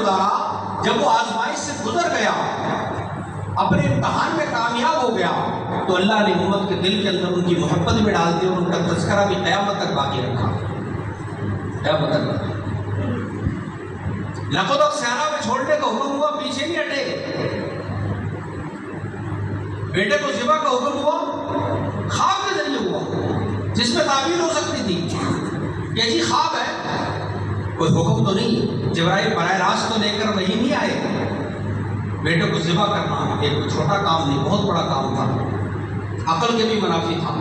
گزارا، جب وہ آزمائش سے گزر گیا، اپنے امتحان میں کامیاب ہو گیا، تو اللہ نے امت کے دل کے اندر ان کی محبت میں ڈال دی اور ان کا تذکرہ بھی قیامت تک باقی رکھا، قیامت تک باقی۔ لقد سیارہ میں چھوڑنے کا حکم ہوا، پیچھے نہیں ہٹے۔ بیٹے کو ذبح کا حکم ہوا، خواب کے ذریعے ہوا، جس میں تعبیر ہو سکتی تھی کہ جی خواب ہے، کوئی حکم تو نہیں، جبرائیل براہ راست تو لے کر وہی نہیں آئے۔ بیٹے کو ذبح کرنا ایک چھوٹا کام نہیں، بہت بڑا کام تھا، عقل کے بھی منافی تھا۔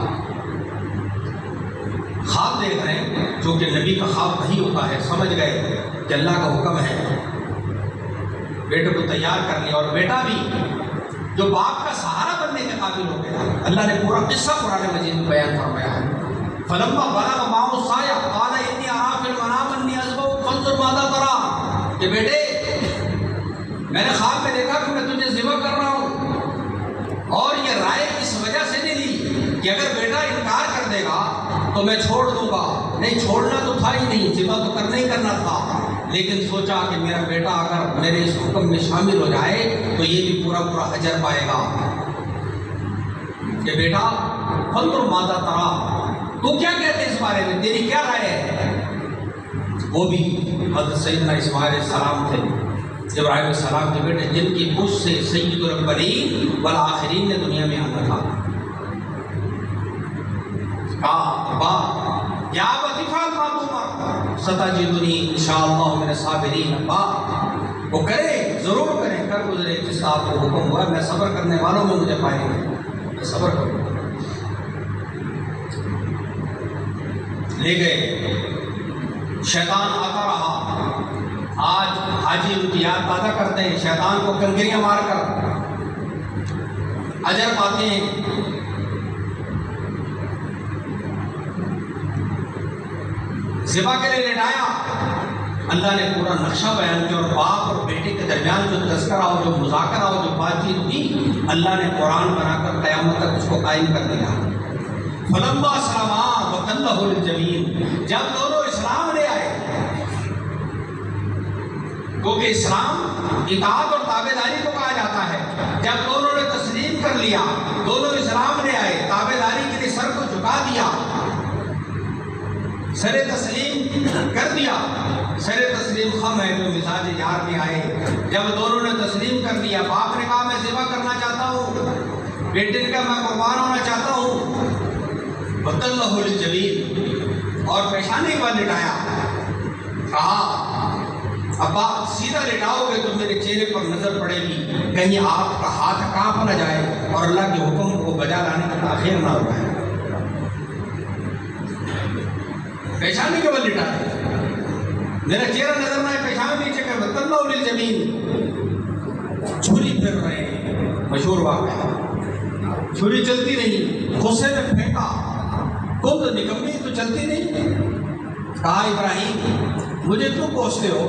خواب دیکھ رہے ہیں، جو کہ نبی کا خواب وہی ہوتا ہے، سمجھ گئے کہ اللہ کا حکم ہے، بیٹے کو تیار کر لیا، اور بیٹا بھی جو باپ کا سہارا بننے کے قابل ہو گیا۔ اللہ نے پورا قصہ قرآن مجید میں بیان فرمایا ہے۔ فلما بلغ معه السعي قال اني ارى في المنام اني اذبحك فانظر ماذا ترى، کہ بیٹے میں نے خواب میں دیکھا کہ میں تجھے ذبح کر رہا ہوں، اور یہ رائے اس وجہ سے نہیں لی کہ اگر بیٹا انکار کر دے گا تو میں چھوڑ دوں گا، نہیں چھوڑنا تو تھا ہی نہیں، ذبح تو کرنا ہی کرنا تھا، لیکن سوچا کہ میرا بیٹا اگر میرے اس حکم میں شامل ہو جائے تو یہ بھی پورا پورا اجر پائے گا۔ کہ بیٹا فانظر ماذا ترى، تو کیا کہتے اس بارے میں، تیری کیا رائے ہے؟ وہ بھی حضرت سیدنا اسماعیل علیہ السلام تھے، ابراہیم علیہ السلام کے بیٹے، جن کی پشت سے سید الاولین والآخرین نے دنیا میں آنا تھا۔ ابا یا ابت افعل ما تؤمر ستجدنی انشاءاللہ من الصابرین، ابا وہ کرے، ضرور کریں، کر گزرے جس کا آپ کو حکم ہوا، میں صبر کرنے والوں میں مجھے پائیں گے، میں صبر کروں۔ لے گئے، شیطان آتا رہا۔ آج حاجی ان کی یاد تازہ کرتے ہیں، شیطان کو کنکریاں مار کر اجر پاتے ہیں۔ ذبح کے لیے لٹایا، اللہ نے پورا نقشہ بیان کیا، اور باپ اور بیٹے کے درمیان جو تذکرہ ہو، جو مذاکرہ ہو، جو بات چیت ہوئی، اللہ نے قرآن بنا کر قیامت تک اس کو قائم کر دیا۔ فلما اسلما وتلہ للجبین، جب دونوں اسلام لے آئے، کیونکہ اسلام اطاعت اور تابعداری کو کہا جاتا ہے، جب دونوں نے تسلیم کر لیا، دونوں اسلام لے آئے، تابعداری کے لیے سر کو جھکا دیا، سر تسلیم کر دیا، سر تسلیم خم ہے جو مزاج یار میں آئے۔ جب دونوں نے تسلیم کر دیا، باپ نے کہا میں ذبح کرنا چاہتا ہوں، بیٹے نے کہا میں قربان ہونا چاہتا ہوں، وَتَلَّهُ لِلْجَبِينِ، اور پیشانی پر لٹایا، کہا ابا سیدھا لٹاؤ گے تو میرے چہرے پر نظر پڑے گی، کہیں آپ کا ہاتھ کانپ نہ جائے اور اللہ کے حکم کو بجا لانے کا تاخیر نہ ہو جائے۔ پیشانی کے بل لٹایا، میرا چہرہ نظر نہ آئے، پیشانی نیچے کر، وَتَلَّهُ لِلْجَبِينِ۔ چھری پھر رہے ہیں، مشہور واقعہ، چھری چلتی نہیں، غصے میں پھینکا، تم تو نکمنی تو چلتی نہیں۔ کہا ابراہیم مجھے کیوں کوستے ہو؟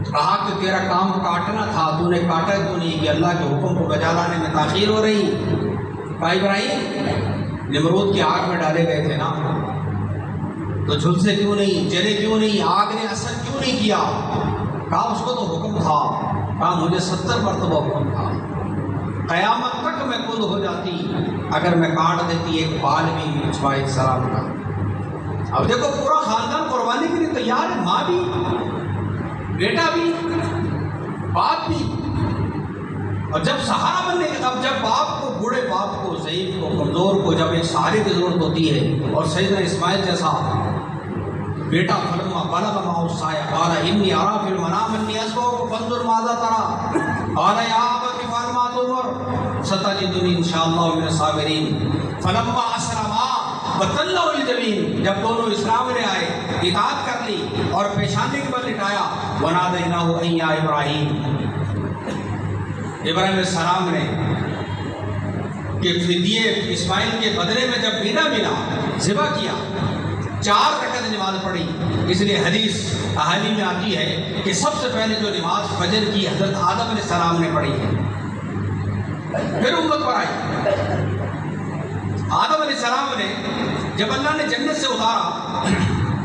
کہا کہ تیرا کام کاٹنا تھا، تو نے کاٹا کیوں نہیں کہ اللہ کے حکم کو بجا لانے میں تاخیر ہو رہی۔ کہا ابراہیم نمرود کی آگ میں ڈالے گئے تھے نا، تو جھلسے کیوں نہیں، جلے کیوں نہیں، آگ نے اثر کیوں نہیں کیا؟ کہا اس کو تو حکم تھا۔ کہا مجھے 70 مرتبہ حکم تھا، قیامت تک میں خود ہو جاتی اگر میں کاٹ دیتی ایک بال بھی اسماعیل السلام کا۔ اب دیکھو پورا خاندان قربانی کے لیے تیار ہے، ماں بھی، بیٹا بھی، باپ بھی، اور جب سہارا بننے کے، اب جب باپ کو، بوڑھے باپ کو، ضعیف کو، کمزور کو جب ایک سہارے کی ضرورت ہوتی ہے، اور سیدنا اسماعیل جیسا بیٹا، فلما بلغ معه السعي قال اني ارى في المنام اني اذبحك فانظر ماذا ترى قال يا ابت افعل ما تؤمر ستجدني ان شاء الله من الصابرين فلما اسلما وتلہ للجبین، جب دونوں اسلام لے آئے، اطاعت کر لی اور پیشانی کے بل لٹایا، ونادیناہ ان یا ابراہیم، ابراہیم علیہ السلام نے کہ فدیے اسماعیل کے بدلے میں جب بینا ملا، ذبح کیا، 4 رکعت نماز پڑھی۔ اس لیے حدیث احادیث میں آتی ہے کہ سب سے پہلے جو نماز فجر کی حضرت آدم علیہ السلام نے پڑھی ہے، پھر امت پر آئی۔ آدم علیہ السلام نے جب اللہ نے جنت سے اتارا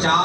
4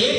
1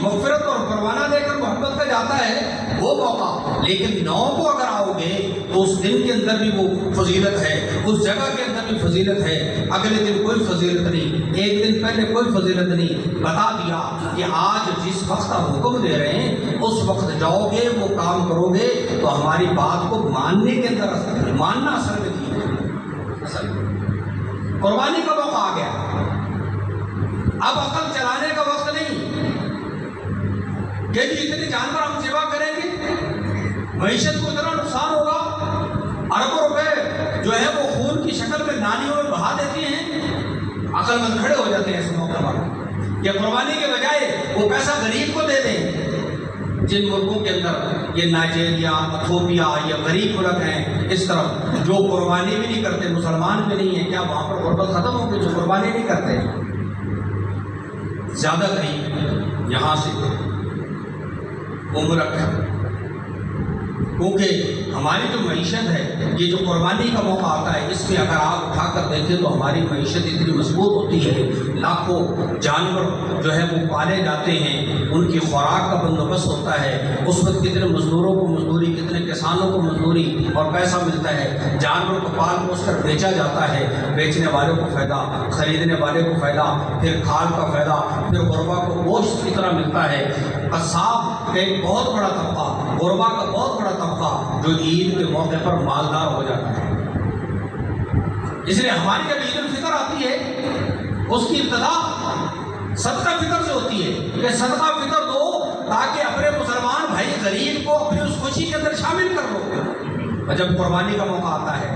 مغفرت اور پروانہ دے کر محبت کا جاتا ہے وہ موقع، لیکن 9 کو اگر آؤ گے تو اس دن کے اندر بھی وہ فضیلت ہے، اس جگہ کے اندر بھی فضیلت ہے، اگلے دن کوئی فضیلت نہیں، ایک دن پہلے کوئی فضیلت نہیں، بتا دیا کہ آج جس وقت آپ حکم دے رہے ہیں اس وقت جاؤ گے، وہ کام کرو گے تو ہماری بات کو ماننے کے اندر ماننا اثر میں دی اصل قربانی کا موقع آ گیا، اب عقل چلانے کا وقت نہیں کہ جی اتنے جانور ہم ذبح کریں گے، معیشت کو اتنا نقصان ہوگا، اربوں روپے جو ہے وہ خون کی شکل میں نالیوں میں بہا دیتی ہیں۔ عقل مند کھڑے ہو جاتے ہیں اس موقع پر کہ قربانی کے بجائے وہ پیسہ غریب کو دے دیں۔ جن ملکوں کے اندر یہ نائجیریا، ایتھوپیا یا غریب ملک ہیں اس طرف جو قربانی بھی نہیں کرتے، مسلمان بھی نہیں ہیں، کیا وہاں پر غربت ختم ہو گئی جو قربانی نہیں کرتے؟ زیادہ قریب یہاں سے وہ ملک ہے، کیونکہ ہماری جو معیشت ہے یہ جو قربانی کا موقع آتا ہے اس میں اگر آپ اٹھا کر دیکھیں تو ہماری معیشت اتنی مضبوط ہوتی ہے، لاکھوں جانور جو ہے وہ پالے جاتے ہیں، ان کی خوراک کا بندوبست ہوتا ہے، اس وقت کتنے مزدوروں کو مزدوری، کتنے کسانوں کو مزدوری اور پیسہ ملتا ہے، جانور کو پال پوس کر بیچا جاتا ہے، بیچنے والے کو فائدہ، خریدنے والے کو فائدہ، پھر کھال کا فائدہ، پھر غربا کو گوشت کی طرح ملتا ہے۔ قصاب کا ایک بہت بڑا طبقہ، غربا کا بہت بڑا طبقہ جو عید کے موقع پر مالدار ہو جاتا ہے۔ اس لیے ہماری جب عید الفطر آتی ہے اس کی ابتدا صدقہ فطر سے ہوتی ہے کہ صدقہ فطر دو تاکہ اپنے مسلمان بھائی غریب کو اپنی اس خوشی کے اندر شامل کر لو۔ اور جب قربانی کا موقع آتا ہے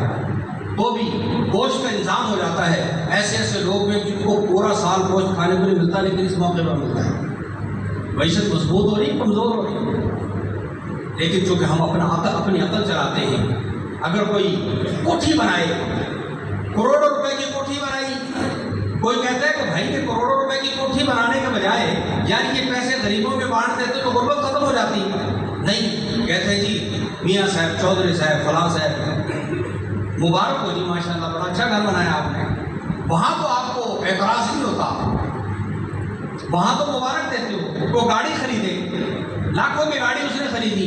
تو بھی گوشت کا انتظام ہو جاتا ہے، ایسے ایسے لوگ ہیں جن کو پورا سال گوشت کھانے کو نہیں ملتا لیکن اس موقع پر ملتا ہے۔ معیشت مضبوط ہو رہی، کمزور ہو رہی، لیکن چونکہ ہم اپنی عقل چلاتے ہیں، اگر کوئی کوٹھی بنائے، کروڑوں روپے کی کوٹھی بنائی، کوئی کہتا ہے کہ بھائی یہ کروڑوں روپے کی کوٹھی بنانے کے بجائے یار یہ پیسے غریبوں میں بانٹ دیتے تو غربت ختم ہو جاتی، نہیں، کہتے ہیں جی میاں صاحب، چودھری صاحب، فلاں صاحب مبارک ہو جی، ماشاءاللہ بڑا اچھا گھر بنایا آپ نے، وہاں تو آپ کو اعتراض نہیں ہوتا، وہاں تو مبارک دیتے ہو۔ وہ گاڑی خریدے، لاکھوں کی گاڑی اس نے خریدی،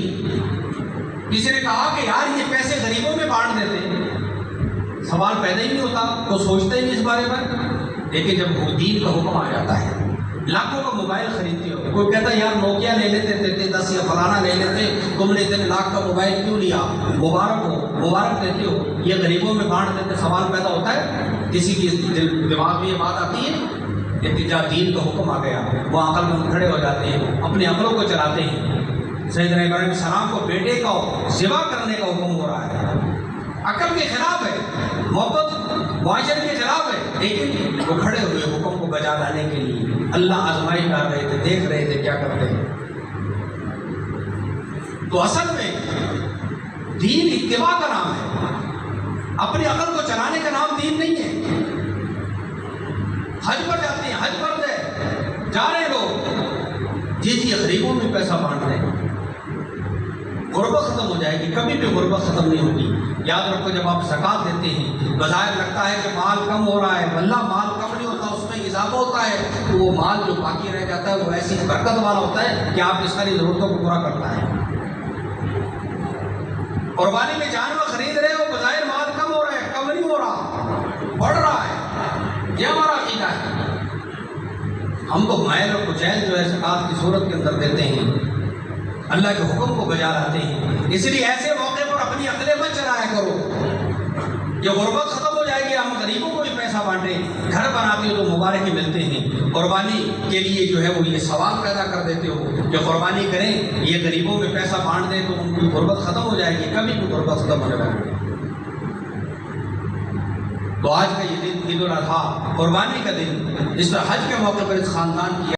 کسی نے کہا کہ یار یہ پیسے غریبوں میں بانٹ دیتے، سوال پیدا ہی نہیں ہوتا، تو سوچتا ہی نہیں اس بارے پر۔ لیکن جب دین کا حکم آ جاتا ہے، لاکھوں کا موبائل خریدتے ہو، کوئی کہتا ہے یار نوکیا لے لیتے تھے 10 یا فلانا لے لیتے، تم نے اتنے لاکھ کا موبائل کیوں لیا، مبارک ہو، مبارک دیتے ہو، یہ غریبوں میں بانٹ دیتے، سوال پیدا ہوتا ہے، کسی کی دماغ میں یہ بات آتی ہے کہ جب دین کا حکم آ گیا وہ عقل مند کھڑے ہو جاتے ہیں، اپنی عقلوں کو چلاتے ہیں۔ سیدنا ابراہیم علیہ السلام کو بیٹے کا ذبح کرنے کا حکم ہو رہا ہے، عقل کے خلاف ہے، محبت معاشرے کے خلاف ہے، لیکن وہ کھڑے ہوئے حکم کو بجا لانے کے لیے۔ اللہ آزمائش ڈال رہے تھے، دیکھ رہے تھے کیا کرتے ہیں۔ تو اصل میں دین اتباع کا نام ہے، اپنی عقل کو چلانے کا نام دین نہیں ہے۔ حج پر جاتے ہیں، حج پر جا رہے لوگ، جی غریبوں میں پیسہ بانٹ رہے ہیں، غربت ختم ہو جائے گی، کبھی بھی غربت ختم نہیں ہوگی۔ یاد رکھو جب آپ زکوٰۃ دیتے ہیں، بظاہر لگتا ہے کہ مال کم ہو رہا ہے، واللہ مال کم نہیں ہوتا، اس میں اضافہ ہوتا ہے، تو وہ مال جو باقی رہ جاتا ہے وہ ایسی برکت والا ہوتا ہے کہ آپ کی ساری ضرورتوں کو پورا کرتا ہے۔ قربانی میں جانور خرید رہے ہو، بظاہر مال کم ہو رہا ہے، کم نہیں ہو رہا، بڑھ رہا ہے، یہ ہمارا عقیدہ ہے۔ ہم تو مائل اور کچیل جو ہے زکوٰۃ کی صورت کے اندر دیتے ہیں، اللہ کے حکم کو بجا لاتے ہیں۔ اس لیے ایسے موقع پر اپنی عقلیں مت چلایا کرو کہ غربت ختم ہو جائے گی، ہم غریبوں کو بھی پیسہ بانٹیں، گھر بناتے ہو تو مبارک ملتے ہیں، قربانی کے لیے جو ہے وہ یہ سوال پیدا کر دیتے ہو کہ قربانی کریں، یہ غریبوں میں پیسہ بانٹ دیں تو ان کی غربت ختم ہو جائے گی، کبھی بھی غربت ختم ہونے والی ہے۔ تو آج کا یہ دن عید الاضحیٰ قربانی کا دن، اس پر حج کے موقع پر اس خاندان کی